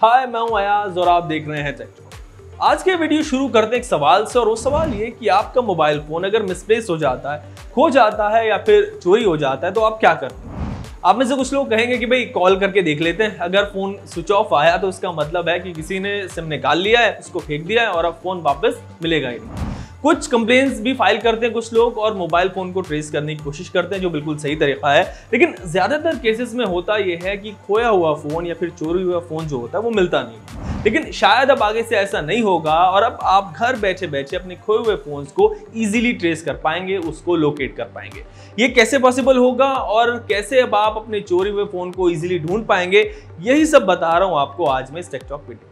हाय, मैं हूं अयाज और आप देख रहे हैं टेक टॉक। आज के वीडियो शुरू करते हैं एक सवाल से, और वो सवाल ये कि आपका मोबाइल फोन अगर मिसप्लेस हो जाता है, खो जाता है या फिर चोरी हो जाता है तो आप क्या करते हैं। आप में से कुछ लोग कहेंगे कि भाई कॉल करके देख लेते हैं, अगर फोन स्विच ऑफ आया तो इसका मतलब है कि किसी ने सिम निकाल लिया है, उसको फेंक दिया है और अब फोन वापस मिलेगा ही नहीं। कुछ कंप्लेंट्स भी फाइल करते हैं कुछ लोग और मोबाइल फोन को ट्रेस करने की कोशिश करते हैं, जो बिल्कुल सही तरीका है। लेकिन ज्यादातर केसेस में होता यह है कि खोया हुआ फोन या फिर चोरी हुआ फोन जो होता है वो मिलता नहीं। लेकिन शायद अब आगे से ऐसा नहीं होगा और अब आप घर बैठे बैठे अपने खोए हुए फोन्स को इजीली ट्रेस कर पाएंगे, उसको लोकेट कर पाएंगे। ये कैसे पॉसिबल होगा और कैसे अब आप अपने चोरी हुए फोन को इजीली ढूंढ पाएंगे, यही सब बता रहा हूं आपको आज में इस टेक टॉक वीडियो।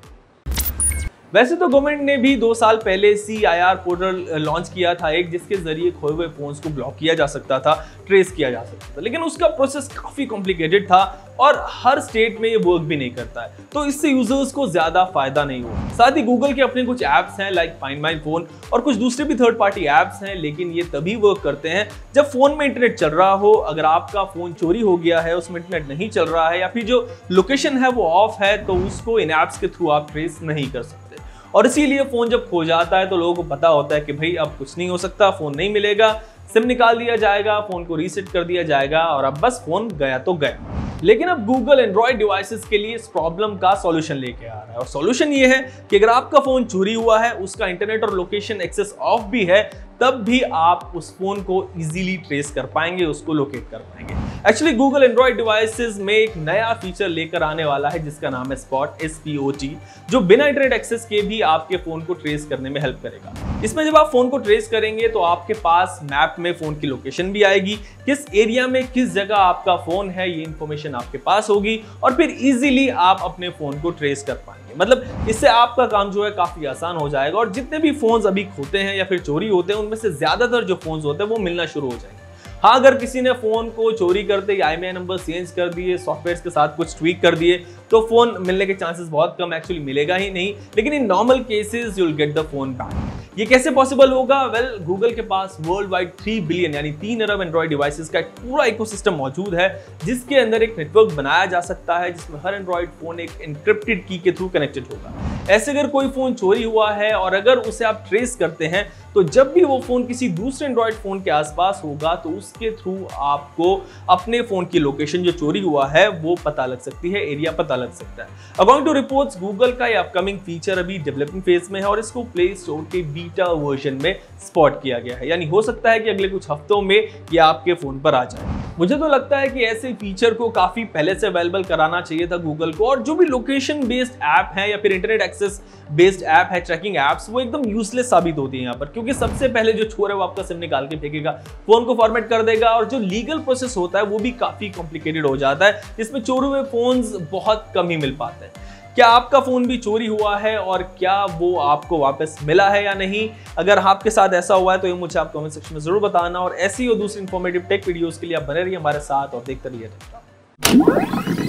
वैसे तो गवर्नमेंट ने भी 2 साल पहले CIR पोर्टल लॉन्च किया था, एक जिसके जरिए खोए हुए फोन्स को ब्लॉक किया जा सकता था, ट्रेस किया जा सकता था। लेकिन उसका प्रोसेस काफी कॉम्प्लिकेटेड था और हर स्टेट में ये वर्क भी नहीं करता है, तो इससे यूजर्स को ज्यादा फायदा नहीं हुआ। साथ ही गूगल के अपने कुछ एप्स हैं लाइक फाइंड माय फोन और कुछ दूसरे भी थर्ड पार्टी एप्स हैं, लेकिन ये तभी वर्क करते हैं जब फोन में इंटरनेट चल रहा हो। अगर आपका फोन चोरी हो गया है, उसमें इंटरनेट नहीं चल रहा है या फिर जो लोकेशन है वो ऑफ है, तो उसको इन एप्स के थ्रू आप ट्रेस नहीं कर सकते। और इसीलिए फोन जब खो जाता है तो लोगों को पता होता है कि भाई अब कुछ नहीं हो सकता, फोन नहीं मिलेगा, सिम निकाल दिया जाएगा, फोन को रीसेट कर दिया जाएगा और अब बस फोन गया तो गया। लेकिन अब गूगल एंड्रॉइड डिवाइसेस के लिए इस प्रॉब्लम का सॉल्यूशन लेके आ रहा है, और सॉल्यूशन ये है कि अगर आपका फोन चोरी हुआ है, उसका इंटरनेट और लोकेशन एक्सेस ऑफ भी है, तब भी आप उस फोन को इजीली ट्रेस कर पाएंगे, उसको लोकेट कर पाएंगे। एक्चुअली गूगल एंड्रॉइड डिवाइसेस में एक नया फीचर लेकर आने वाला है जिसका नाम है स्पॉट, SPOT, जो बिना इंटरनेट एक्सेस के भी आपके फोन को ट्रेस करने में हेल्प करेगा। इसमें जब आप फोन को ट्रेस करेंगे तो आपके पास मैप में फोन की लोकेशन भी आएगी, किस एरिया में किस जगह आपका फोन है ये इंफॉर्मेशन आपके पास होगी और फिर इजीली आप अपने फोन को ट्रेस कर पाएंगे। मतलब इससे आपका काम जो है काफी आसान हो जाएगा और जितने भी फोन्स अभी खोते हैं या फिर चोरी होते हैं उनमें से ज्यादातर जो फोन्स होते हैं वो मिलना शुरू हो जाएंगे। हाँ, अगर किसी ने फोन को चोरी करते या IMEI नंबर चेंज कर दिए, सॉफ्टवेयर के साथ कुछ ट्वीक कर दिए, तो फोन मिलने के चांसेस बहुत कम, एक्चुअली मिलेगा ही नहीं। लेकिन in normal cases you will get the phone back. ये कैसे पॉसिबल होगा? वेल, गूगल के पास वर्ल्ड वाइड 3 बिलियन यानी 3 अरब एंड्रॉइड डिवाइसेस का एक पूरा इकोसिस्टम मौजूद है, जिसके अंदर एक नेटवर्क बनाया जा सकता है जिसमें हर एंड्रॉइड फोन एक एन्क्रिप्टेड की के थ्रू कनेक्टेड होगा। ऐसे अगर कोई फोन चोरी हुआ है और अगर उसे आप ट्रेस करते हैं तो जब भी वो फोन किसी दूसरे एंड्रॉइड फोन के आसपास होगा तो उसके थ्रू आपको अपने फोन की लोकेशन जो चोरी हुआ है वो पता लग सकती है, एरिया पता लग सकता है। अकॉर्डिंग टू रिपोर्ट्स, गूगल का ये अपकमिंग फीचर अभी डेवलपिंग फेज में है और इसको प्ले स्टोर के बीटा वर्जन में स्पॉट किया गया है, यानी हो सकता है कि अगले कुछ हफ्तों में ये आपके फोन पर आ जाए। मुझे तो लगता है कि ऐसे फीचर को काफी पहले से अवेलेबल कराना चाहिए था गूगल को, और जो भी लोकेशन बेस्ड ऐप है या फिर इंटरनेट एक्सेस बेस्ड ऐप है, ट्रैकिंग एप्स, वो एकदम यूजलेस साबित होती है यहाँ पर, क्योंकि सबसे पहले जो चोर है वो आपका सिम निकाल के फेंकेगा, फोन को फॉर्मेट कर देगा और जो लीगल प्रोसेस होता है वो भी काफी कॉम्प्लिकेटेड हो जाता है, जिसमें चोरी हुए फोन्स बहुत कम ही मिल पाते हैं। क्या आपका फोन भी चोरी हुआ है और क्या वो आपको वापस मिला है या नहीं? अगर आपके साथ ऐसा हुआ है तो ये मुझे आप कमेंट सेक्शन में जरूर बताना, और ऐसी और दूसरी इंफॉर्मेटिव टेक वीडियोस के लिए आप बने रहिए हमारे साथ और देखते रहिए।